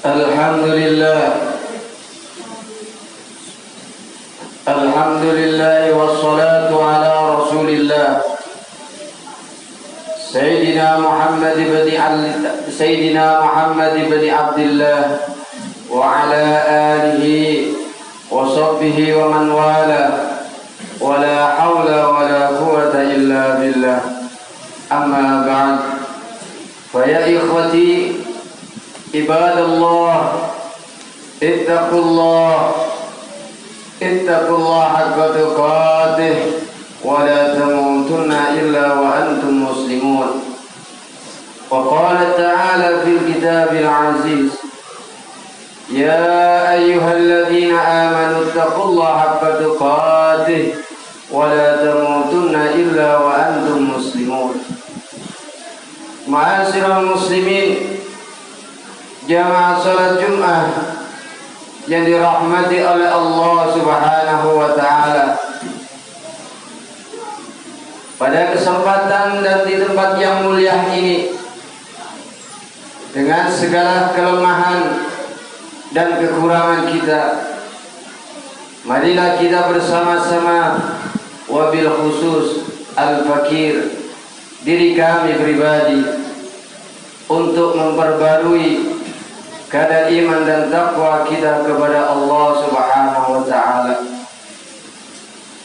Alhamdulillah wassalatu ala Rasulillah Sayyidina Muhammad ibn Abdillah wa ala alihi wa sahbihi wa man wala wa la hawla wa la quwwata illa billah. Amma ba'd. Fa ya ikhwati ibadallah, ittaqullah haqqa tuqatih wa la tamutunna illa wa antum muslimun. Wa qala ta'ala fil kitabil aziz, ya ayyuhalladzina amanu ittaqullaha haqqa tuqatih wa la tamutunna illa wa antum muslimun. Ma'asyiral muslimin, jamaah salat Jumat yang dirahmati oleh Allah Subhanahu wa ta'ala. Pada kesempatan dan di tempat yang mulia ini, dengan segala kelemahan dan kekurangan kita, marilah kita bersama-sama, wabil khusus al-fakir, diri kami pribadi, untuk memperbarui kadar iman dan taqwa kita kepada Allah Subhanahu wa ta'ala.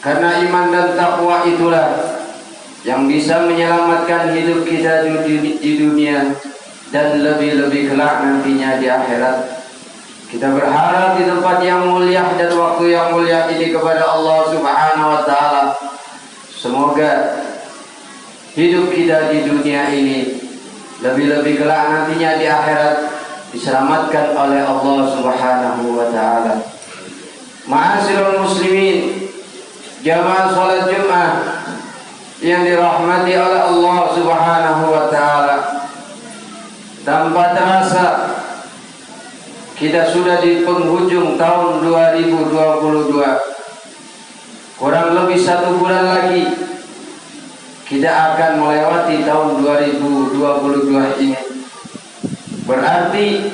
Karena iman dan taqwa itulah yang bisa menyelamatkan hidup kita di dunia dan lebih-lebih kelak nantinya di akhirat. Kita berharap di tempat yang mulia dan waktu yang mulia ini kepada Allah Subhanahu wa ta'ala, semoga hidup kita di dunia ini lebih-lebih kelak nantinya di akhirat diselamatkan oleh Allah Subhanahu wa ta'ala. Ma'asyiral muslimin, jamaah salat Jumat yang dirahmati oleh Allah Subhanahu wa ta'ala, tanpa terasa kita sudah di penghujung tahun 2022. Kurang lebih 1 bulan lagi kita akan melewati tahun 2022 ini. Berarti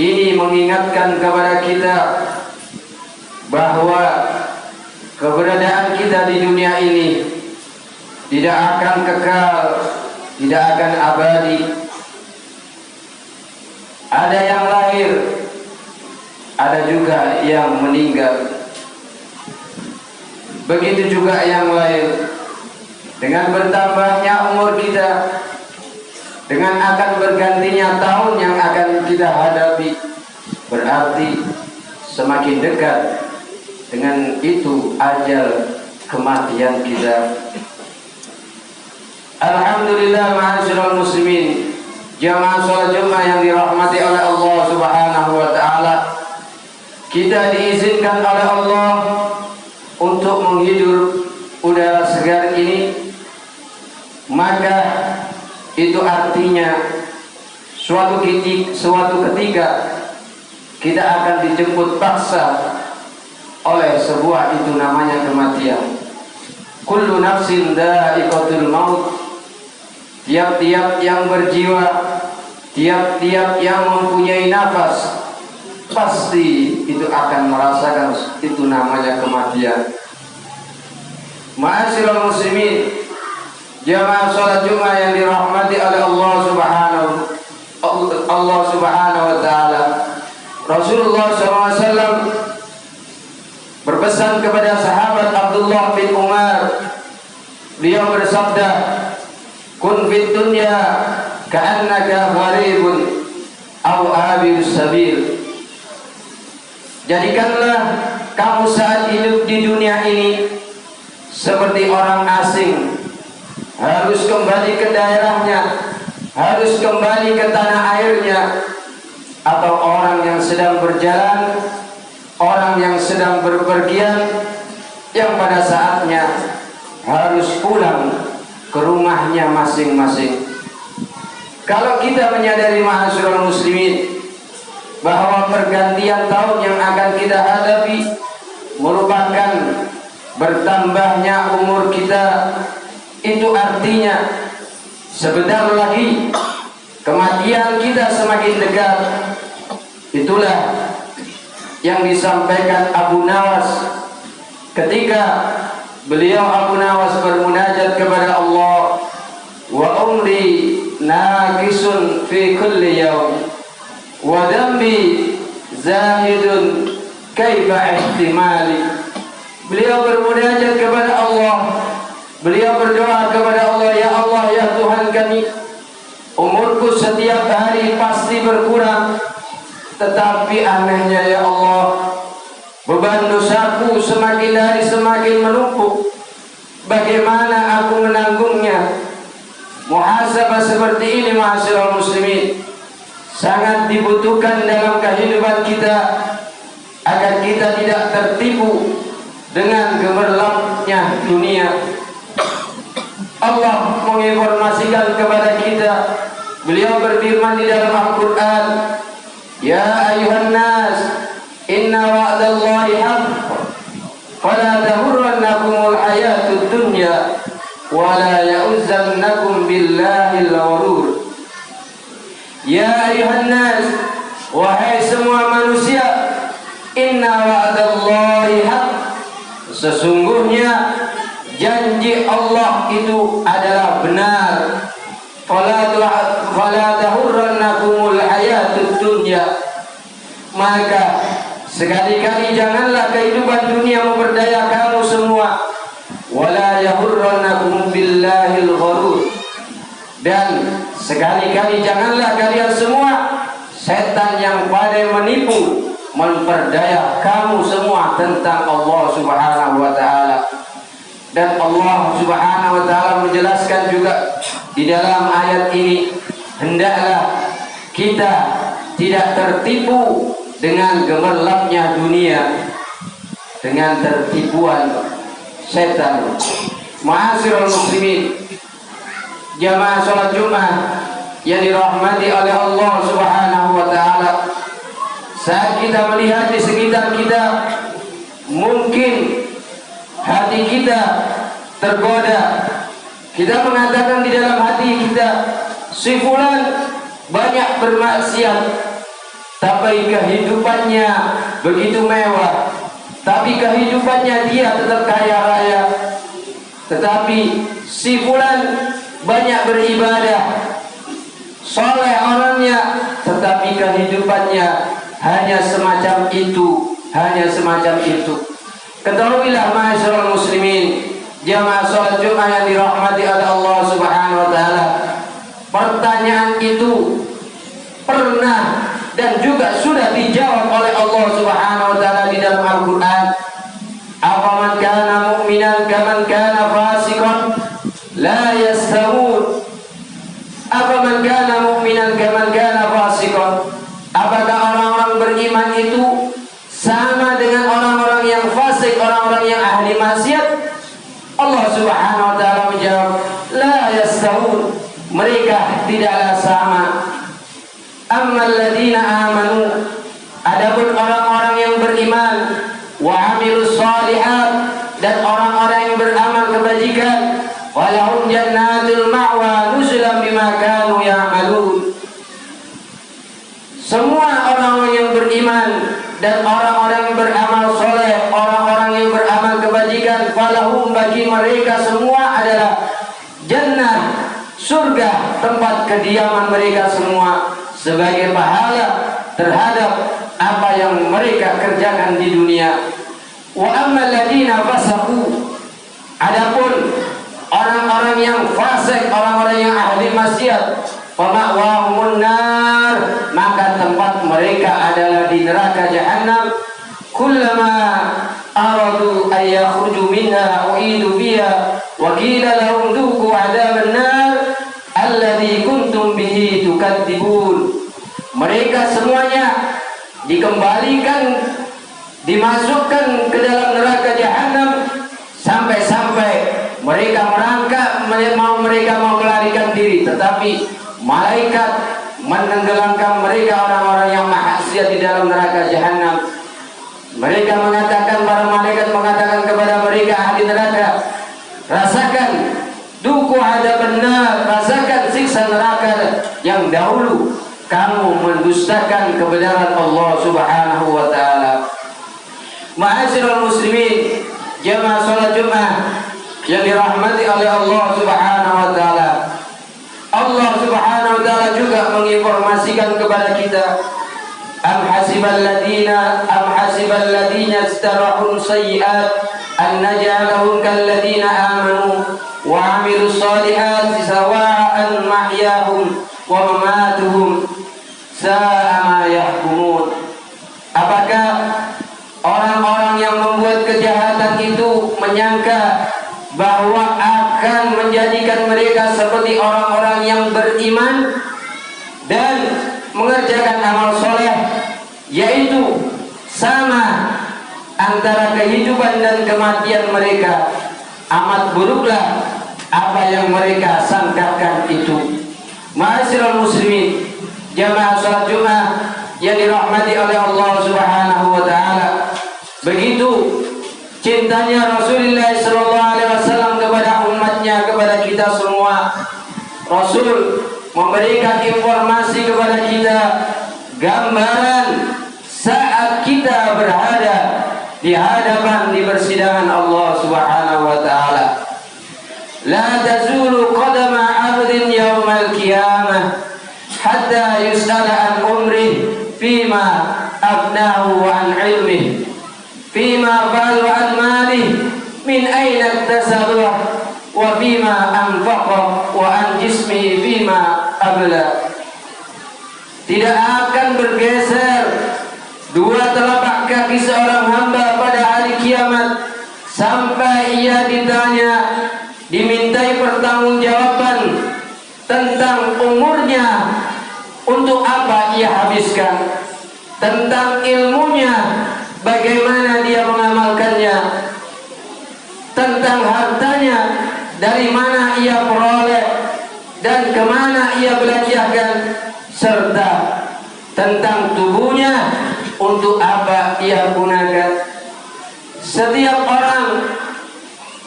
ini mengingatkan kepada kita bahwa keberadaan kita di dunia ini tidak akan kekal, tidak akan abadi. Ada yang lahir, ada juga yang meninggal. Begitu juga yang lahir. Dengan bertambahnya umur kita, dengan akan bergantinya tahun yang akan kita hadapi, berarti semakin dekat dengan itu ajal kematian kita. Alhamdulillah, ma'asyiral muslimin, jamaah salat Jumat yang dirahmati oleh Allah Subhanahu wa ta'ala, kita diizinkan oleh Allah untuk menghirup udara segar ini. Maka itu artinya suatu ketika kita akan dijemput paksa oleh sebuah, itu namanya kematian. Kullu nafsin dha'iqatul maut. Tiap-tiap yang berjiwa, tiap-tiap yang mempunyai nafas, pasti itu akan merasakan itu namanya kematian. Ma'asyiral muslimin, jamaah salat Jumat yang dirahmati oleh Allah Subhanahu wa ta'ala, Rasulullah SAW berpesan kepada sahabat Abdullah bin Umar. Beliau bersabda, kun fid dunya ka'annaka gharibun aw abirus sabil. Jadikanlah kamu saat hidup di dunia ini seperti orang asing, harus kembali ke daerahnya, harus kembali ke tanah airnya, atau orang yang sedang berjalan, orang yang sedang berpergian, yang pada saatnya harus pulang ke rumahnya masing-masing. Kalau kita menyadari, ma'asyiral muslimin, bahwa pergantian tahun yang akan kita hadapi merupakan bertambahnya umur kita, itu artinya sebentar lagi kematian kita semakin dekat. Itulah yang disampaikan Abu Nawas ketika beliau Abu Nawas bermunajat kepada Allah, wa umri naqisun fi kulli yawm wa dhanbi zahidun kaifa ihtimali. Beliau bermunajat kepada Allah, beliau berdoa kepada Allah, ya Allah, ya Tuhan kami, umurku setiap hari pasti berkurang, tetapi anehnya ya Allah, beban dosaku semakin hari semakin menumpuk. Bagaimana aku menanggungnya? Muhasabah seperti ini, ma'asyiral muslimin, sangat dibutuhkan dalam kehidupan kita agar kita tidak tertipu dengan gemerlapnya dunia. Allah menginformasikan kepada kita, beliau berfirman di dalam Al-Quran, ya ayuhan nas, inna wa'dallahi haqq, fala tahurrannakumul hayatud dunya, wala ya'uzzannakum billahil ghurur. Ya ayuhan nas, wahai semua manusia, inna wa'dallahi haqq, sesungguhnya janji Allah itu adalah benar. Fala tahurrannakumul hayatud dunya, maka sekali-kali janganlah kehidupan dunia memperdaya kamu semua. Wala yahurrannakum billahil ghurur, dan sekali-kali janganlah kalian semua setan yang pandai menipu memperdaya kamu semua tentang Allah Subhanahu wa taala. Dan Allah Subhanahu wa taala menjelaskan juga di dalam ayat ini, hendaklah kita tidak tertipu dengan gemerlapnya dunia, dengan tertipuan setan. Ma'asyiral muslimin, jamaah salat Jumat yang dirahmati oleh Allah Subhanahu wa taala, saat kita melihat di sekitar kita, mungkin hati kita tergoda. Kita mengatakan di dalam hati kita, si fulan banyak bermaksiat, tapi kehidupannya begitu mewah, tapi kehidupannya dia tetap kaya raya. Tetapi si fulan banyak beribadah, soleh orangnya, tetapi kehidupannya hanya semacam itu, hanya semacam itu. Ketahuilah ma'asyiral muslimin, jamaah salat Jumat yang dirahmati oleh Allah Subhanahu wa taala, pertanyaan itu pernah dan juga sudah dijawab oleh Allah Subhanahu wa taala di dalam Al-Qur'an. Afaman kana mu'minan kaman kana fasiqan la yastawun. Afaman kana mu'minan kaman kana fasiqan. Apakah orang-orang beriman itu sama dengan orang-orang yang fasik, orang-orang yang ahli maksiat? Allah Subhanahu wa taala menjawab, la yastawun, mereka tidaklah sama. Ammal ladina amanu, adapun orang-orang yang beriman, wa amilus shalihat, dan orang-orang yang beramal kebajikan, walahum jannatul ma'wa nuzulan bima kanu ya'malun. Semua orang-orang yang beriman dan orang-orang yang beramal soleh, orang-orang yang beramal kebajikan, falahum, bagi mereka semua adalah jannah, surga, tempat kediaman mereka semua, sebagai pahala terhadap apa yang mereka kerjakan di dunia. Wa ammal ladina fasaqu, adapun orang-orang yang fasik, orang-orang yang ahli maksiat, fama'wahumun nar, maka tempat mereka adalah di neraka jahanam. Kullama aradu an yakhruju minha u'idu biha wa qila lahum dhuqu 'adzaban nar alladzi kuntum bihi tukadzibun. Mereka semuanya dikembalikan, dimasukkan ke dalam neraka jahanam, sampai-sampai mereka merangkak mereka mau melarikan diri, tetapi malaikat menenggelamkan mereka, orang-orang yang maksiat, di dalam neraka jahanam. Mereka mengatakan, para malaikat mengatakan kepada mereka ahli neraka, rasakan duku adzaban nar, rasakan siksa neraka yang dahulu kamu mendustakan kebenaran Allah Subhanahu wa taala. Ma'asyiral muslimin, jamaah salat Jumat yang dirahmati oleh Allah Subhanahu wa taala. Allah Subhanahu wa taala juga menginformasikan kepada kita, am hasibal ladina istarahun sayyi'at an naj'alahum kal ladina amanu wa 'amilus solihati sawa'an mahyahum wa mamatuhum sa'a ma yahkumun. Apakah orang-orang yang membuat kejahatan itu menyangka bahwa akan menjadikan mereka seperti orang-orang yang beriman dan mengerjakan amal soleh, yaitu sama antara kehidupan dan kematian mereka? Amat buruklah apa yang mereka sangkakan itu. Ma'asyiral muslimin, jamaah salat Jumat yang dirahmati oleh Allah Subhanahu wa taala. Begitu cintanya Rasulullah sallallahu alaihi wasallam kepada umatnya, kepada kita semua. Rasul memberikan informasi kepada kita, gambaran saat kita berada di hadapan di persidangan Allah Subhanahu wa taala. La tazulu qadama 'abdin yaumal qiyamah hatta yus'ala an umrih fima afnahu wa an ilmih fima fa'ala an malih min aina iktasabahu wa fima anfaqa wa an jismihi fima abla. Tidak akan bergeser dua telapak kaki seorang hamba pada hari kiamat sampai ia ditanya, dimintai pertanggungjawaban tentang umurnya, untuk apa ia habiskan, tentang ilmunya, bagaimana dia mengamalkannya, tentang hartanya, dari mana ia peroleh dan kemana ia belanjakan, serta tentang tubuhnya, untuk apa ia gunakan. Setiap orang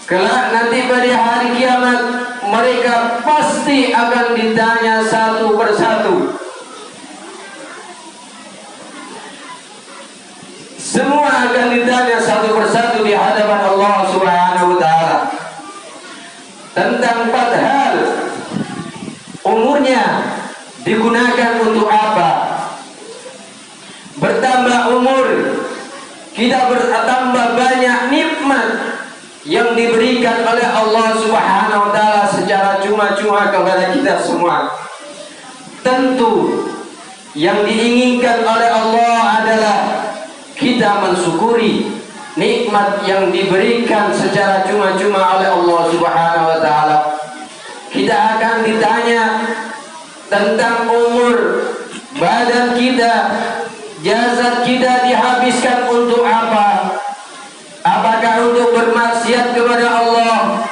kelak nanti pada hari kiamat, mereka pasti akan ditanya satu persatu. Semua akan ditanya satu persatu di hadapan Allah Subhanahu wa taala tentang 4 hal. Umurnya digunakan untuk apa? Bertambah umur, kita bertambah banyak nikmat yang diberikan oleh Allah Subhanahu wa taala secara cuma-cuma kepada kita semua. Tentu yang diinginkan oleh Allah adalah kita mensyukuri nikmat yang diberikan secara cuma-cuma oleh Allah Subhanahu wa taala. Kita akan ditanya tentang umur, badan kita, jasad kita dihabiskan untuk apa? Apakah untuk bermaksiat kepada Allah?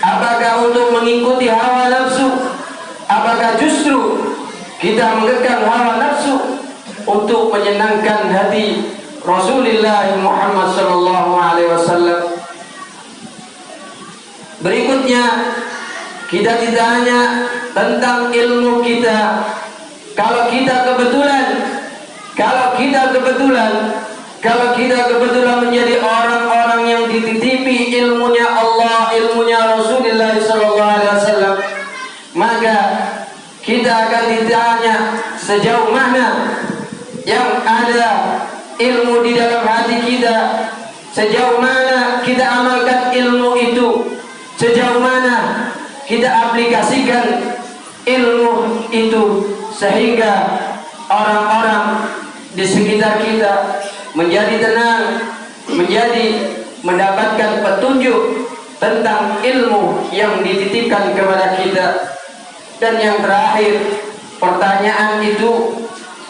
Apakah untuk mengikuti hawa nafsu? Apakah justru kita mengekang hawa nafsu untuk menyenangkan hati Rasulullah Muhammad sallallahu alaihi wasallam? Berikutnya kita ditanya tentang ilmu kita. Kalau kita kebetulan menjadi orang-orang yang dititipi ilmunya Allah, ilmunya Rasulullah sallallahu alaihi wasallam, maka kita akan ditanya sejauh mana yang ada ilmu di dalam hati kita, sejauh mana kita amalkan ilmu itu, sejauh mana kita aplikasikan ilmu itu, sehingga orang-orang di sekitar kita menjadi tenang, menjadi mendapatkan petunjuk tentang ilmu yang dititipkan kepada kita. Dan yang terakhir, pertanyaan itu,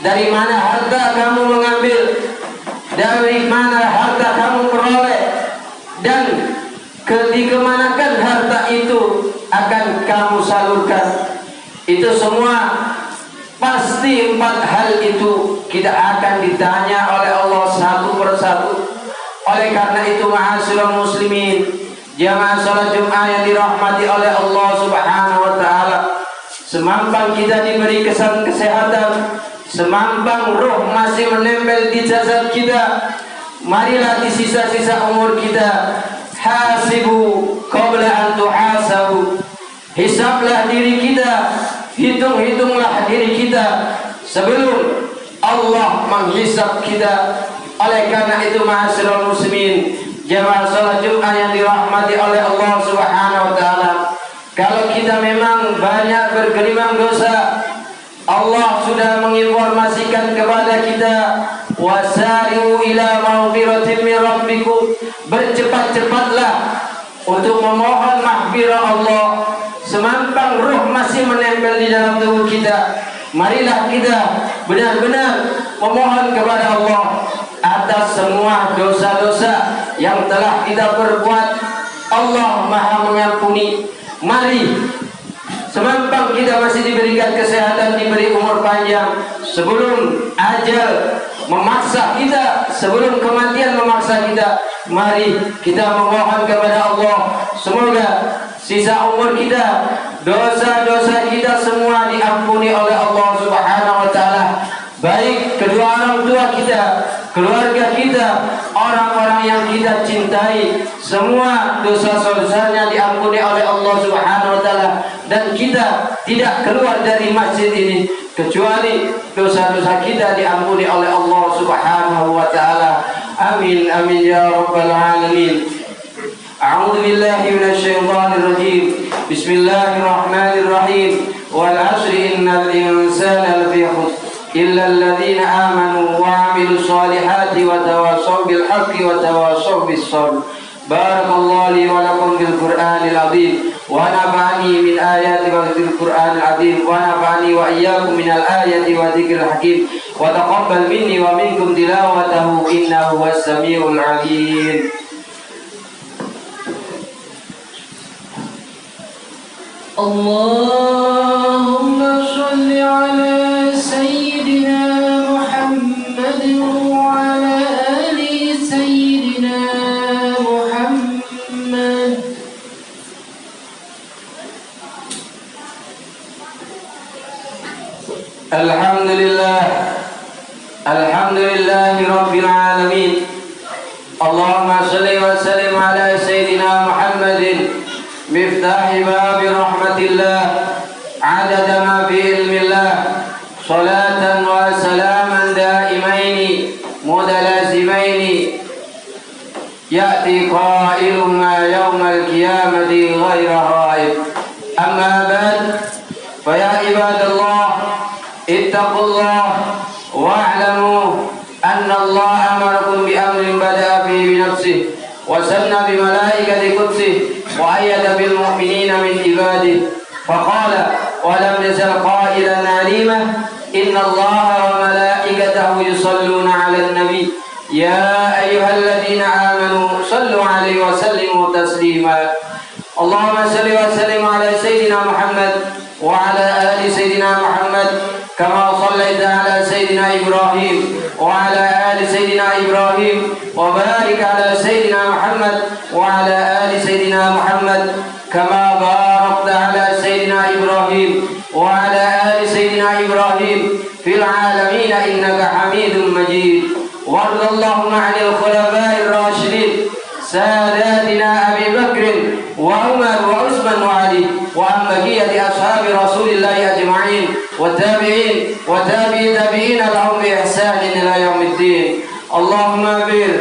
dari mana harta kamu mengambil, dari mana harta kamu peroleh, dan kemanakan harta itu akan kamu salurkan. Itu semua pasti 4 hal itu kita akan ditanya oleh Allah satu persatu. Oleh karena itu, ma'asyiral muslimin, jamaah salat Jumat yang dirahmati oleh Allah Subhanahu wa taala, Semampang kita diberi kesehatan, semampang roh masih menempel di jasad kita, marilah di sisa-sisa umur kita, hasibu qabla an tuhasabu, hisablah diri kita, hitung-hitunglah diri kita sebelum Allah menghisab kita. Oleh karena itu, ma'asyiral muslimin, jamaah salat Jumat yang dirahmati oleh Allah Subhanahu wa taala, kalau kita memang banyak bergelimang dosa, Allah sudah menginformasikan kepada kita, wasari'u ila maghfiratin min rabbikum, bercepat-cepatlah untuk memohon maghfirah Allah. Semampang ruh masih menempel di dalam tubuh kita, marilah kita benar-benar memohon kepada Allah atas semua dosa-dosa yang telah kita perbuat. Allah Maha mengampuni. Mari, semampang kita masih diberikan kesehatan, diberi umur panjang, sebelum ajal memaksa kita, sebelum kematian memaksa kita, mari kita memohon kepada Allah, semoga sisa umur kita, dosa-dosa kita semua diampuni oleh Allah Subhanahu wa taala. Baik kedua orang tua kita, keluarga kita, orang-orang yang kita cintai, semua dosa-dosanya diampuni oleh Allah Subhanahu wa taala, dan kita tidak keluar dari masjid ini kecuali dosa-dosa kita diampuni oleh Allah Subhanahu wa taala. Amin amin ya rabbal alamin. A'udzu billahi minasyaitonir rajim. Bismillahirrahmanirrahim. Wal 'ashri innal insana lafi khusr إلا الذين آمنوا وعملوا الصالحات وتواصوا بالحق وتواصوا بالصبر. بارك الله لي ولكم بالقرآن العظيم ونفعني من آيات القرآن العظيم ونفعني وإياكم من الآيات وذكر الحكيم وتقبل مني ومنكم تلاوته إنه هو السميع العليم. اللهم صل على سيدنا محمد وعلى آل سيدنا محمد. الحمد لله رب العالمين. اللهم صل وسلم على سيدنا محمد مفتاح باب رحمة الله عدد ما في علم الله، صلاة وسلاما دائمين متلازمين يأتي قائلهما يوم القيامة غير غائب. أما بعد، فيا عباد الله اتقوا الله واعلموا أن الله أمركم بأمر بدأ فيه بنفسه وسن بملائكة قدسه وأيد بالمؤمنين من عباده، فقال ولم يزل قائلا عليما إن الله وملائكته يصلون على النبي يا أيها الذين آمنوا صلوا عليه وسلموا تسليما. اللهم صل وسلم على سيدنا محمد وعلى آل سيدنا محمد كما صليت على سيدنا إبراهيم وعلى آل سيدنا إبراهيم، وبارك على سيدنا محمد وعلى آل سيدنا محمد كما باركت على سيدنا إبراهيم وعلى آل سيدنا إبراهيم في العالمين إنك حميد مجيد. وارض اللهم عن الخلفاء الراشدين ساداتنا أبي بكر وعمر وعثمان وعلي، وعن بقية أصحاب رسول الله أجمعين والتابعين وتابعين لهم بإحسان إلى يوم الدين. اللهم اغفر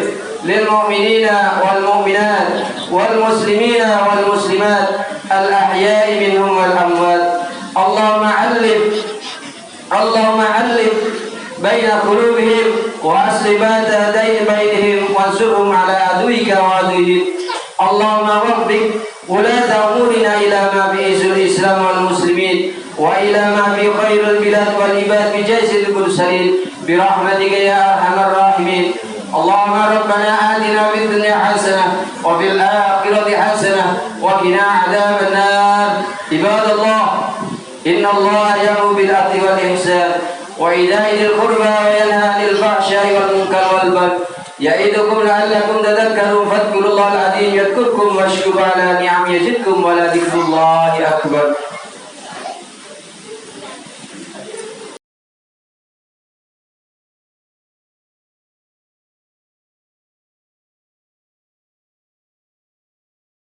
للمؤمنين والمؤمنات والمسلمين والمسلمات الأحياء منهم والأموات. اللهم علم بين قلوبهم وأصلح ذات بينهم وانصرهم على عدوك وعدوهم. اللهم وفق ولاة أمورنا إلى ما فيه الإسلام والمسلمين وإلى ما فيه خير البلاد والعباد بجاه المرسلين برحمتك يا أرحم الراحمين. اللهم ربنا آتنا في الدنيا حسنة وفي الآخرة حسنة وقنا عذاب النار. عباد الله، إن الله يأمر بالعدل والإحسان وإيتاء ذي القربى وينهى عن الفحشاء والمنكر والبغي يعظكم لعلكم تذكرون. فاذكروا الله العظيم يذكركم واشكروا على نعمه يزدكم ولذكر الله أكبر.